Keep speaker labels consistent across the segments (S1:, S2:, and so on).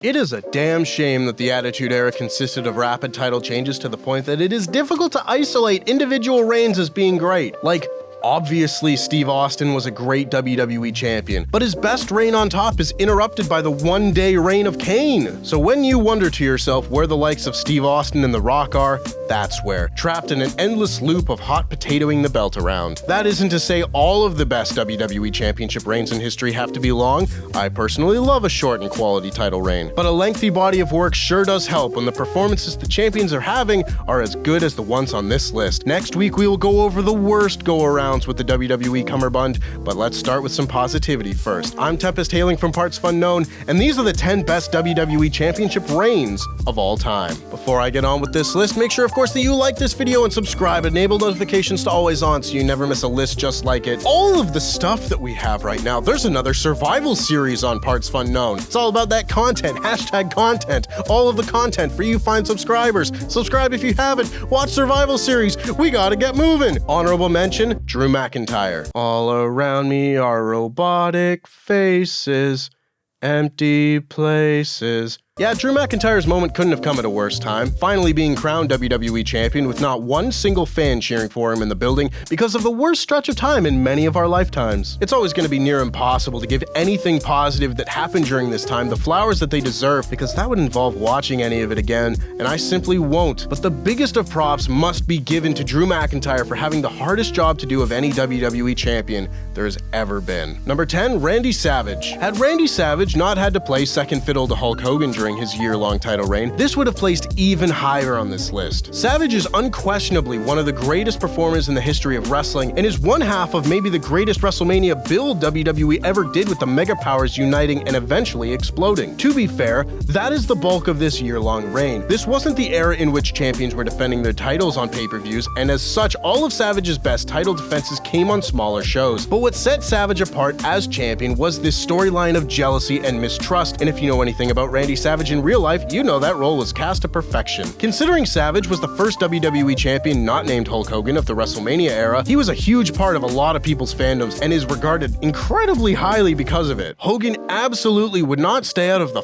S1: It is a damn shame that the Attitude Era consisted of rapid title changes to the point that it is difficult to isolate individual reigns as being great. Like, obviously Steve Austin was a great WWE champion, but his best reign on top is interrupted by the one-day reign of Kane. So when you wonder to yourself where the likes of Steve Austin and The Rock are, that's where, trapped in an endless loop of hot potatoing the belt around. That isn't to say all of the best WWE Championship reigns in history have to be long. I personally love a short and quality title reign, but a lengthy body of work sure does help when the performances the champions are having are as good as the ones on this list. Next week we will go over the worst go-arounds with the WWE cummerbund, but let's start with some positivity first. I'm Tempest, hailing from partsFUNknown, and these are the 10 best WWE Championship reigns of all time. Before I get on with this list, make sure of course that you like this video and subscribe, enable notifications to always on so you never miss a list just like it. All of the stuff that we have right now, there's another survival series on partsFUNknown. It's all about that content, hashtag content, all of the content for you fine subscribers. Subscribe if you haven't, watch survival series, we gotta get moving. Honorable mention, Drew McIntyre. All around me are robotic faces, empty places. Yeah, Drew McIntyre's moment couldn't have come at a worse time, finally being crowned WWE Champion with not one single fan cheering for him in the building because of the worst stretch of time in many of our lifetimes. It's always going to be near impossible to give anything positive that happened during this time the flowers that they deserve, because that would involve watching any of it again, and I simply won't. But the biggest of props must be given to Drew McIntyre for having the hardest job to do of any WWE Champion there has ever been. Number 10, Randy Savage. Had Randy Savage not had to play second fiddle to Hulk Hogan during his year-long title reign, this would have placed even higher on this list. Savage is unquestionably one of the greatest performers in the history of wrestling and is one half of maybe the greatest WrestleMania build WWE ever did, with the mega powers uniting and eventually exploding. To be fair, that is the bulk of this year-long reign. This wasn't the era in which champions were defending their titles on pay-per-views, and as such, all of Savage's best title defenses came on smaller shows. But what set Savage apart as champion was this storyline of jealousy and mistrust, and if you know anything about Randy Savage in real life, you know that role was cast to perfection. Considering Savage was the first WWE champion not named Hulk Hogan of the WrestleMania era, he was a huge part of a lot of people's fandoms and is regarded incredibly highly because of it. Hogan absolutely would not stay out of the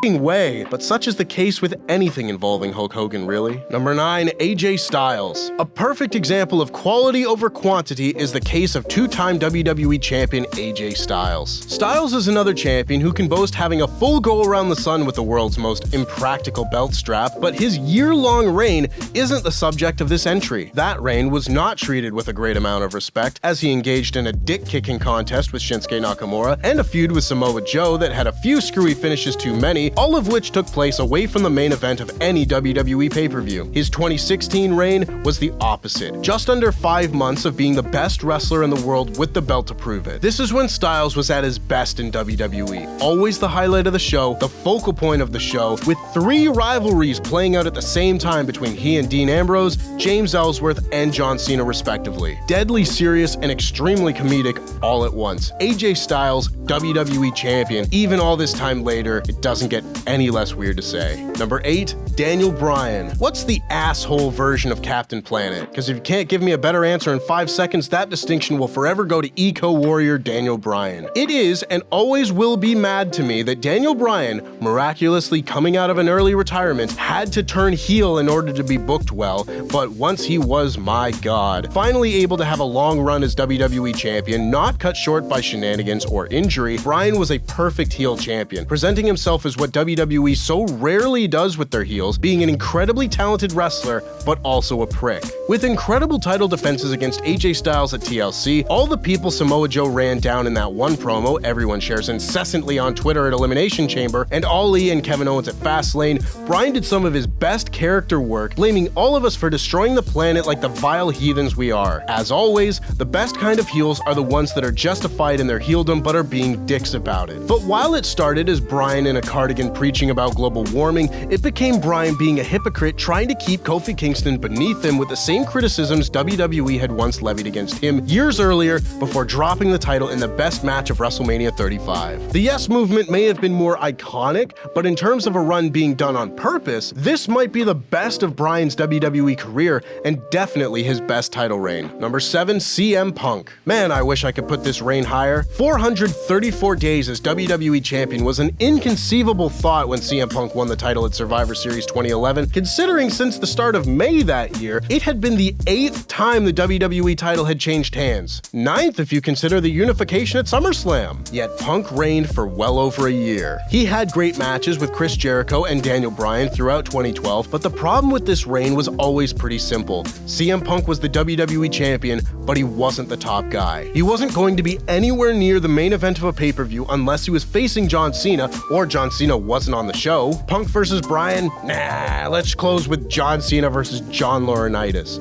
S1: way, but such is the case with anything involving Hulk Hogan, really. Number 9, AJ Styles. A perfect example of quality over quantity is the case of two-time WWE champion AJ Styles. Styles is another champion who can boast having a full go around the sun with the world's most impractical belt strap, but his year-long reign isn't the subject of this entry. That reign was not treated with a great amount of respect, as he engaged in a dick-kicking contest with Shinsuke Nakamura and a feud with Samoa Joe that had a few screwy finishes too many, all of which took place away from the main event of any WWE pay-per-view. His 2016 reign was the opposite, just under 5 months of being the best wrestler in the world with the belt to prove it. This is when Styles was at his best in WWE, always the highlight of the show, the focal point of the show, with 3 rivalries playing out at the same time between he and Dean Ambrose, James Ellsworth, and John Cena respectively. Deadly serious and extremely comedic all at once. AJ Styles, WWE champion. Even all this time later, it doesn't get any less weird to say. Number 8, Daniel Bryan. What's the asshole version of Captain Planet? Because if you can't give me a better answer in 5 seconds, that distinction will forever go to eco-warrior Daniel Bryan. It is and always will be mad to me that Daniel Bryan, miraculously coming out of an early retirement, had to turn heel in order to be booked well, but once he was, my god, finally able to have a long run as WWE champion, not cut short by shenanigans or injury, Bryan was a perfect heel champion, presenting himself as what WWE so rarely does with their heels, being an incredibly talented wrestler, but also a prick. With incredible title defenses against AJ Styles at TLC, all the people Samoa Joe ran down in that one promo everyone shares incessantly on Twitter at Elimination Chamber, and Ali and Kevin Owens at Fastlane, Bryan did some of his best character work, blaming all of us for destroying the planet like the vile heathens we are. As always, the best kind of heels are the ones that are justified in their heeldom but are being dicks about it. But while it started as Bryan in a cardigan preaching about global warming, it became Bryan being a hypocrite trying to keep Kofi Kingston beneath him with the same criticisms WWE had once levied against him years earlier before dropping the title in the best match of WrestleMania 35. The Yes Movement may have been more iconic, but in terms of a run being done on purpose, this might be the best of Bryan's WWE career and definitely his best title reign. Number 7, CM Punk. Man, I wish I could put this reign higher. 434 days as WWE champion was an inconceivable thought when CM Punk won the title at Survivor Series 2011, considering since the start of May that year, it had been the 8th time the WWE title had changed hands. 9th if you consider the unification at SummerSlam. Yet Punk reigned for well over a year. He had great matches with Chris Jericho and Daniel Bryan throughout 2012, but the problem with this reign was always pretty simple. CM Punk was the WWE Champion, but he wasn't the top guy. He wasn't going to be anywhere near the main event of a pay-per-view unless he was facing John Cena, or John Cena wasn't on the show. Punk versus Bryan? Nah, let's close with John Cena versus John Laurinaitis.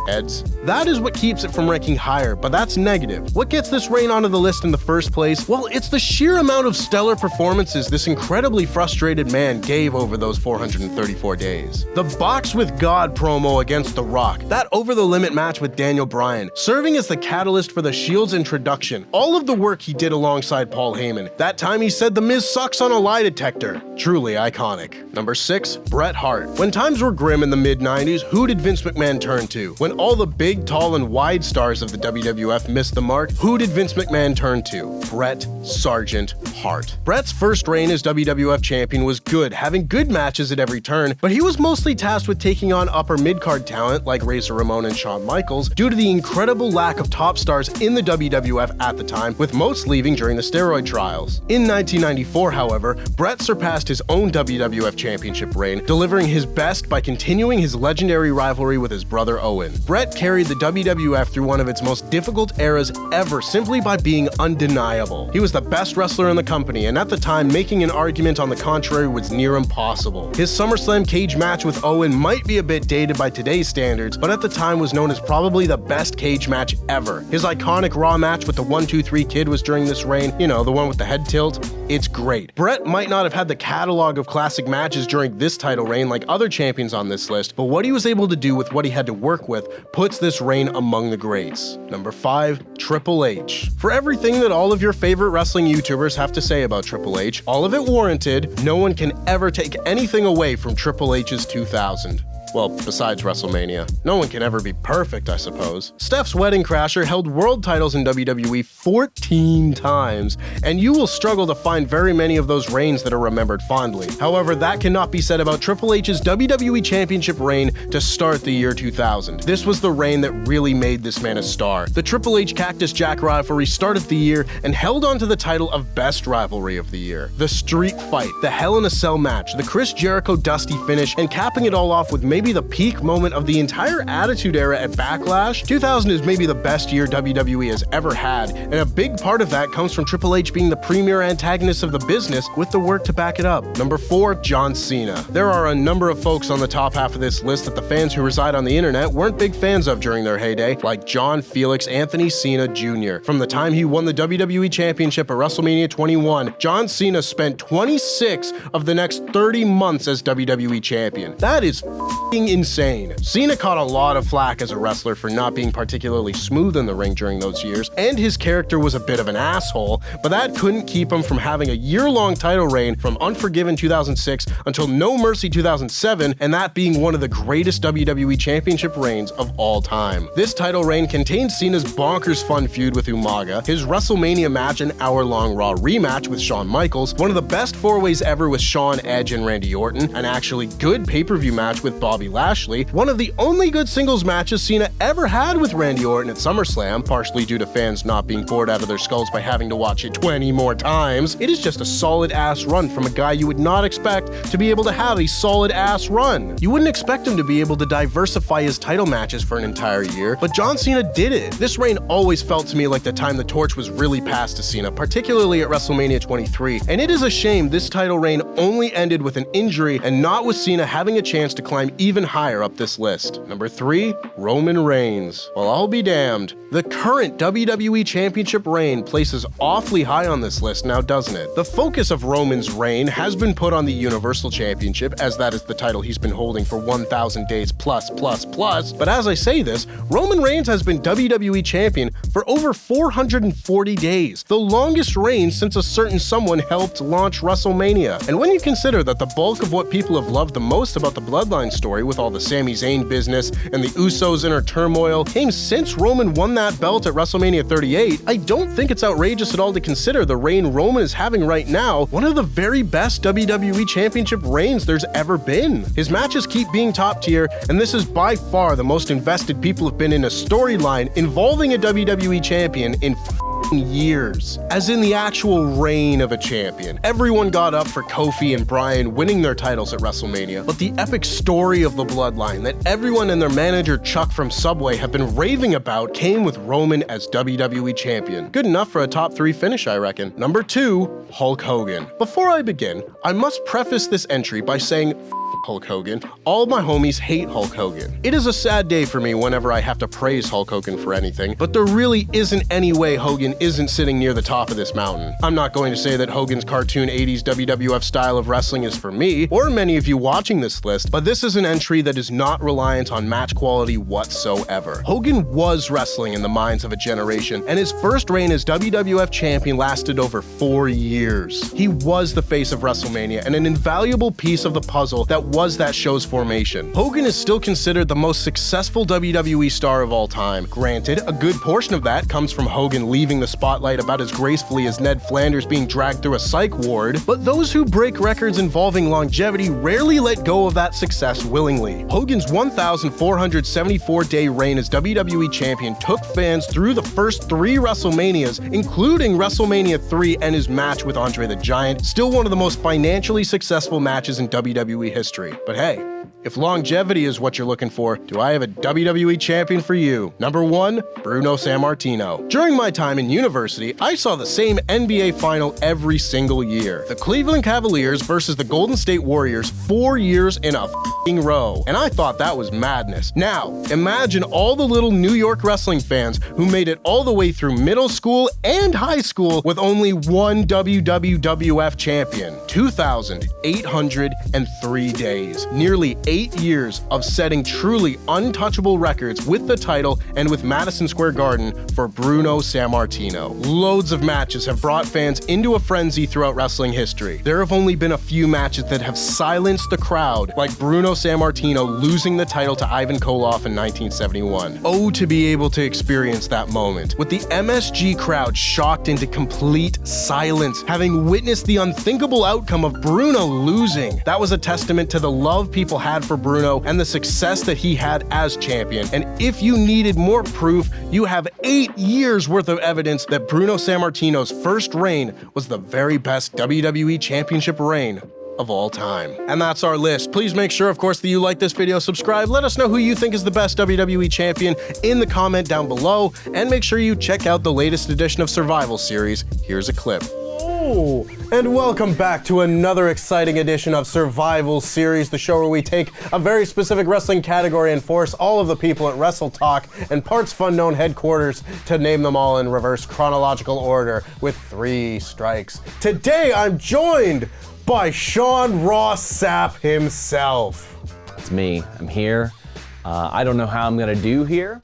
S1: Heads. That is what keeps it from ranking higher, but that's negative. What gets this reign onto the list in the first place? Well, it's the sheer amount of stellar performances this incredibly frustrated man gave over those 434 days. The Box with God promo against The Rock, that over-the-limit match with Daniel Bryan, serving as the catalyst for The Shield's introduction, all of the work he did alongside Paul Heyman, that time he said The Miz sucks on a lie detector. Truly iconic. Number 6, Bret Hart. When times were grim in the mid-90s, who did Vince McMahon turn to? When all the big, tall, and wide stars of the WWF missed the mark, who did Vince McMahon turn to? Bret Sargent Hart. Bret's first reign as WWF champion was good, having good matches at every turn, but he was mostly tasked with taking on upper mid-card talent like Razor Ramon and Shawn Michaels due to the incredible lack of top stars in the WWF at the time, with most leaving during the steroid trials. In 1994, however, Bret surpassed his own WWF championship reign, delivering his best by continuing his legendary rivalry with his brother Owen. Bret carried the WWF through one of its most difficult eras ever simply by being undeniable. He was the best wrestler in the company, and at the time, making an argument on the contrary was near impossible. His SummerSlam cage match with Owen might be a bit dated by today's standards, but at the time was known as probably the best cage match ever. His iconic Raw match with the 1-2-3 Kid was during this reign, you know, the one with the head tilt. It's great. Bret might not have had the catalog of classic matches during this title reign like other champions on this list, but what he was able to do with what he had to work with puts this reign among the greats. Number 5, Triple H. For everything that all of your favorite wrestling YouTubers have to say about Triple H, all of it warranted, no one can ever take anything away from Triple H's 2000. Well, besides WrestleMania. No one can ever be perfect, I suppose. Steph's Wedding Crasher held world titles in WWE 14 times, and you will struggle to find very many of those reigns that are remembered fondly. However, that cannot be said about Triple H's WWE Championship reign to start the year 2000. This was the reign that really made this man a star. The Triple H Cactus Jack rivalry started the year and held on to the title of Best Rivalry of the Year. The Street Fight, the Hell in a Cell match, the Chris Jericho Dusty finish, and capping it all off with maybe the peak moment of the entire Attitude Era at Backlash. 2000 is maybe the best year WWE has ever had, and a big part of that comes from Triple H being the premier antagonist of the business with the work to back it up. Number 4, John Cena. There are a number of folks on the top half of this list that the fans who reside on the internet weren't big fans of during their heyday, like John Felix Anthony Cena Jr. From the time he won the WWE Championship at WrestleMania 21, John Cena spent 26 of the next 30 months as WWE Champion. That is f***ing insane. Cena caught a lot of flack as a wrestler for not being particularly smooth in the ring during those years, and his character was a bit of an asshole, but that couldn't keep him from having a year-long title reign from Unforgiven 2006 until No Mercy 2007, and that being one of the greatest WWE Championship reigns of all time. This title reign contains Cena's bonkers fun feud with Umaga, his WrestleMania match and hour-long Raw rematch with Shawn Michaels, one of the best four-ways ever with Shawn, Edge, and Randy Orton, an actually good pay-per-view match with Bobby Lashley, one of the only good singles matches Cena ever had with Randy Orton at SummerSlam, partially due to fans not being bored out of their skulls by having to watch it 20 more times. It is just a solid-ass run from a guy you would not expect to be able to have a solid-ass run. You wouldn't expect him to be able to diversify his title matches for an entire year, but John Cena did it. This reign always felt to me like the time the torch was really passed to Cena, particularly at WrestleMania 23, and it is a shame this title reign only ended with an injury and not with Cena having a chance to climb even higher up this list. Number 3, Roman Reigns. Well, I'll be damned. The current WWE Championship reign places awfully high on this list now, doesn't it? The focus of Roman's reign has been put on the Universal Championship, as that is the title he's been holding for 1,000 days plus, but as I say this, Roman Reigns has been WWE Champion for over 440 days, the longest reign since a certain someone helped launch WrestleMania. And when you consider that the bulk of what people have loved the most about the Bloodline story story with all the Sami Zayn business and the Usos' inner turmoil came since Roman won that belt at WrestleMania 38, I don't think it's outrageous at all to consider the reign Roman is having right now one of the very best WWE Championship reigns there's ever been. His matches keep being top tier, and this is by far the most invested people have been in a storyline involving a WWE champion in years, as in the actual reign of a champion. Everyone got up for Kofi and Bryan winning their titles at WrestleMania, but the epic story of the bloodline that everyone and their manager Chuck from Subway have been raving about came with Roman as WWE champion. Good enough for a top 3 finish, I reckon. Number 2, Hulk Hogan. Before I begin, I must preface this entry by saying Hulk Hogan. All my homies hate Hulk Hogan. It is a sad day for me whenever I have to praise Hulk Hogan for anything, but there really isn't any way Hogan isn't sitting near the top of this mountain. I'm not going to say that Hogan's cartoon 80s WWF style of wrestling is for me, or many of you watching this list, but this is an entry that is not reliant on match quality whatsoever. Hogan was wrestling in the minds of a generation, and his first reign as WWF champion lasted over 4 years. He was the face of WrestleMania and an invaluable piece of the puzzle that was that show's formation. Hogan is still considered the most successful WWE star of all time. Granted, a good portion of that comes from Hogan leaving the spotlight about as gracefully as Ned Flanders being dragged through a psych ward, but those who break records involving longevity rarely let go of that success willingly. Hogan's 1,474-day reign as WWE champion took fans through the first 3 WrestleManias, including WrestleMania 3 and his match with Andre the Giant, still one of the most financially successful matches in WWE history. But hey, if longevity is what you're looking for, do I have a WWE champion for you? Number 1, Bruno Sammartino. During my time in university, I saw the same NBA final every single year. The Cleveland Cavaliers versus the Golden State Warriors 4 years in a f***ing row. And I thought that was madness. Now, imagine all the little New York wrestling fans who made it all the way through middle school and high school with only one WWF champion. 2,803 days. Nearly 8 years of setting truly untouchable records with the title and with Madison Square Garden for Bruno Sammartino. Loads of matches have brought fans into a frenzy throughout wrestling history. There have only been a few matches that have silenced the crowd, like Bruno Sammartino losing the title to Ivan Koloff in 1971. Oh, to be able to experience that moment, with the MSG crowd shocked into complete silence, having witnessed the unthinkable outcome of Bruno losing. That was a testament to the love people had for Bruno and the success that he had as champion. And if you needed more proof, you have 8 years worth of evidence that Bruno Sammartino's first reign was the very best WWE Championship reign of all time. And that's our list. Please make sure, of course, that you like this video, subscribe, let us know who you think is the best WWE champion in the comment down below, and make sure you check out the latest edition of Survival Series. Here's a clip. Hello, and welcome back to another exciting edition of Survival Series, the show where we take a very specific wrestling category and force all of the people at Wrestle Talk and partsFUNknown headquarters to name them all in reverse chronological order with 3 strikes. Today, I'm joined by Sean Ross Sapp himself.
S2: It's me. I'm here. I don't know how I'm gonna do here.